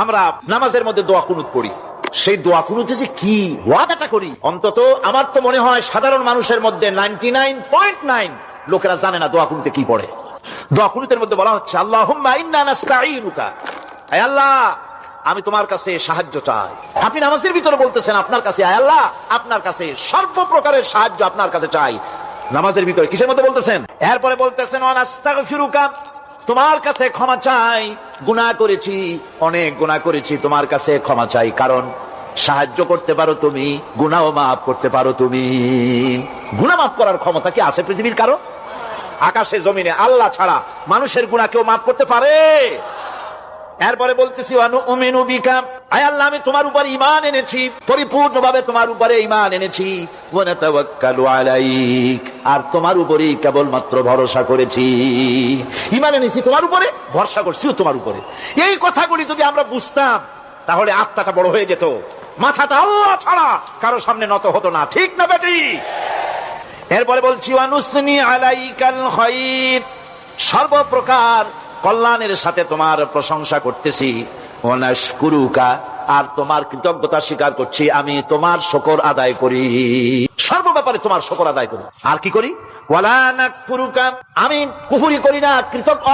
আমরা নামাজের মধ্যে দোয়া কুনুত পড়ি, সেই দোয়া কুনুতে যে কি ওয়াদাটা করি, অন্তত আমার তো মনে হয় সাধারণ মানুষের মধ্যে 99.9 লোকেরা জানে না দোয়া কুনুতে কি পড়ে। দোয়া কুনুতের মধ্যে বলা হচ্ছে আল্লাহুম্মা ইন্না নাস্তাঈনুকা, আয় আল্লাহ আমি তোমার কাছে সাহায্য চাই। আপনি নামাজের ভিতরে বলতেছেন আপনার কাছে, আয় আল্লাহ আপনার কাছে সর্বপ্রকারের সাহায্য আপনার কাছে চাই। নামাজের ভিতরে কিসের মধ্যে বলতেছেন? এরপরে বলতেছেন ওয়া নাস্তাগফিরুকা, তোমার কাছে ক্ষমা চাই, গুনাহ করেছি, অনেক গুনাহ করেছি, তোমার কাছে ক্ষমা চাই, কারণ সাহায্য করতে পারো তুমি, গুনাহও মাফ করতে পারো তুমি। গুনাহ মাফ করার ক্ষমতা কি আছে পৃথিবীর কারো? আকাশে জমিনে আল্লাহ ছাড়া মানুষের গুনাহ কেউ মাফ করতে পারে? এরপরে বলতেছি অনুমিনু বিকা, আয় আল্লাহ আমি তোমার উপর ঈমান এনেছি, পরিপূর্ণভাবে তোমার উপরে ঈমান এনেছি। ওয়া নাতাওয়াক্কালু আলাইক, আর তোমার উপরেই কেবলমাত্র ভরসা করেছি। ঈমান এনেছি তোমার উপরে, ভরসা করছি তোমার উপরে। এই কথাগুলি যদি আমরা বুঝতাম তাহলে আত্মাটা বড় হয়ে যেত, মাথাটা আল্লাহ ছাড়া কারো সামনে নত হতো না। ঠিক না বেটি? এরপরে বলছি ওয়ানুসনি আলাইকাল খায়র, সর্বপ্রকার কল্যাণের সাথে তোমার প্রশংসা করতেছি। ওয়ানাশকুরুকা, আর তোমার কৃতজ্ঞতা স্বীকার করছি, আমি তোমার শুকর আদায় করি, সর্ব ব্যাপারে তোমার শুকর আদায় করি। আর কি করি? ওয়ালা নাকফুরুকা, আমি কুফরি করি না,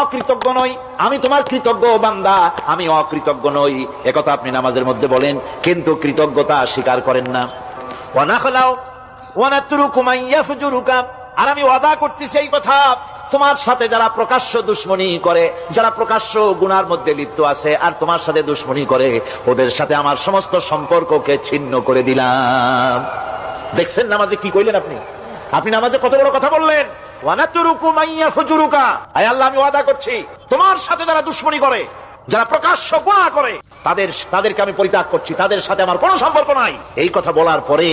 অকৃতজ্ঞ নই, আমি তোমার কৃতজ্ঞ বান্দা, আমি অকৃতজ্ঞ নই। একথা আপনি নামাজের মধ্যে বলেন, কিন্তু কৃতজ্ঞতা স্বীকার করেন না। ওয়ানাখলাউ ওয়ানাতরুকু মান ইয়াফজুরুকা, আর আমি ওয়াদা করতেছি এই কথা, তোমার সাথে যারা প্রকাশ্য দুশ্মনী করে, যারা প্রকাশ্য গুনার মধ্যে লিপ্ত আছে আর তোমার সাথে দুশ্মনী করে, ওদের সাথে আমার সমস্ত সম্পর্ককে ছিন্ন করে দিলাম। দেখছেন নামাজে কি কইলেন আপনি? আপনি নামাজে কত বড় কথা বললেন। ওয়ানাতরুকু মান ইয়াফজুরুকা, আয় আল্লাহ আমি ওয়াদা করছি তোমার সাথে যারা দুশ্মনী করে, যারা প্রকাশ্য গুনাহ করে, তাদেরকে আমি পরিত্যাগ করছি, তাদের সাথে আমার কোনো সম্পর্ক নাই। এই কথা বলার পরে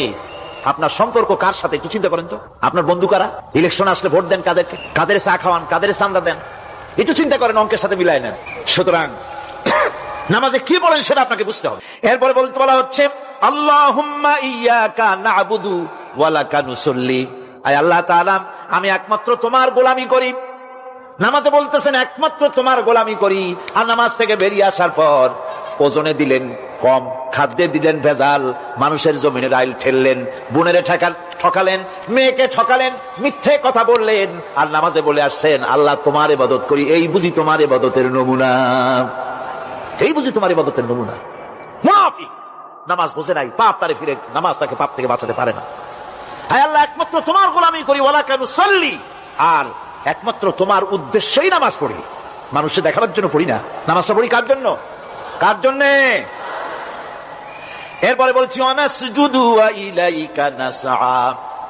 আপনার সম্পর্ক কার সাথে একটু চিন্তা করেন তো। আপনার বন্ধু কারা? ইলেকশন আসলে ভোট দেন কাদেরকে? কাদের চা খাওয়ান, কাদের চান্দা দেন? একটু চিন্তা করেন, অঙ্কের সাথে মিলাই নেন। সুতরাং নামাজে কি বলেন সেটা আপনাকে বুঝতে হবে। এরপরে বলা হচ্ছে আল্লাহুম্মা ইয়্যাকা না'বুদু ওয়া লাকা নুসাল্লি, আয় আল্লাহ তাআলা আমি একমাত্র তোমার গোলামি করি। নামাজে বলতেছেন একমাত্র তোমার গোলামি করি, আর নামাজ থেকে বেরিয়ে আসার পর ওজনে দিলেন কম, খাদ্যে দিলেন ভেজাল, মানুষের জমিনের আইল ঠেললেন, বোনেরে ঠকালেন, মেয়েকে ঠকালেন, মিথ্যে কথা বললেন, আর নামাজে বলে আসছেন আল্লাহ তোমার ইবাদত করি। এই বুঝি তোমার ইবাদতের নমুনা? এই বুঝি তোমার ইবাদতের নমুনা? মুনাফিক নামাজ বোঝে নাই, পাপ তারে ফিরে, নামাজ তাকে পাপ থেকে বাঁচাতে পারে না। হায় আল্লাহ একমাত্র তোমার গোলামি করি, ওয়া লাকা নুসাল্লি, আর একমাত্র তোমার উদ্দেশ্যেই নামাজ পড়ি, মানুষকে দেখানোর জন্য পড়ি না। নামাজটা পড়ি কার জন্য? কার জন্য? এরপরে বলছি ওয়ানাসজুদু ওয়া ইলাইকা নাসআ,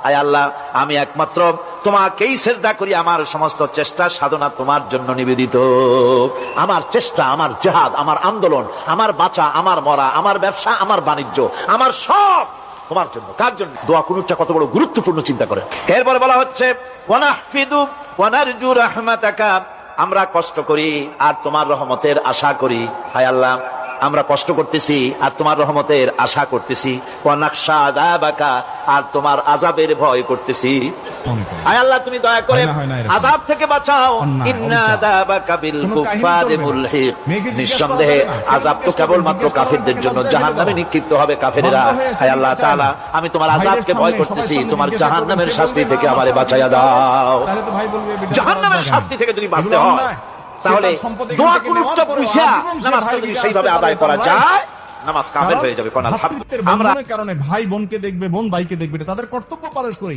আয় আল্লাহ আমি একমাত্র তোমাকেই সিজদা করি, আমার সমস্ত চেষ্টা সাধনা তোমার জন্য নিবেদিত। আমার চেষ্টা, আমার জিহাদ, আমার আন্দোলন, আমার বাঁচা, আমার মরা, আমার ব্যবসা, আমার বাণিজ্য, আমার সব তোমার জন্য। কার জন্য? দোয়া কুনুতটা কত বড় গুরুত্বপূর্ণ চিন্তা করেন। এরপরে বলা হচ্ছে ওয়ানাহফিদু ওয়ানারজু রাহমাতাকা, আমরা কষ্ট করি আর তোমার রহমতের আশা করি। হায় আল্লাহ আমরা কষ্ট করতেছি আর তোমার রহমতের আশা করতেছি। ওয়া নাখশা আযাবাকা, আর তোমার আযাবের ভয় করতেছি। আয় আল্লাহ তুমি দয়া করে আযাব থেকে বাঁচাও। ইন্না আযাবাকা বিল কুফারি মুলহিক, নিঃসন্দেহে আযাব তো কেবলমাত্র কাফিরদের জন্য, জাহান্নামে নিক্ষিপ্ত হবে কাফেররা। আয় আল্লাহ তাআলা আমি তোমার আযাবকে ভয় করতেছি, তোমার জাহান্নামের শাস্তি থেকে আমারে বাঁচাইয়া দাও। জাহান্নামের শাস্তি থেকে যদি বাঁচতে হয় তাহলে দোয়া কুনুতটা বুঝা নামাজটা যদি সেইভাবে আদায় করা যায়, নামাজ কামেল হয়ে যাবে। আমরা কারণে ভাই বোনকে দেখবে, বোন ভাইকে দেখবে, তাদের কর্তব্য পালন করি।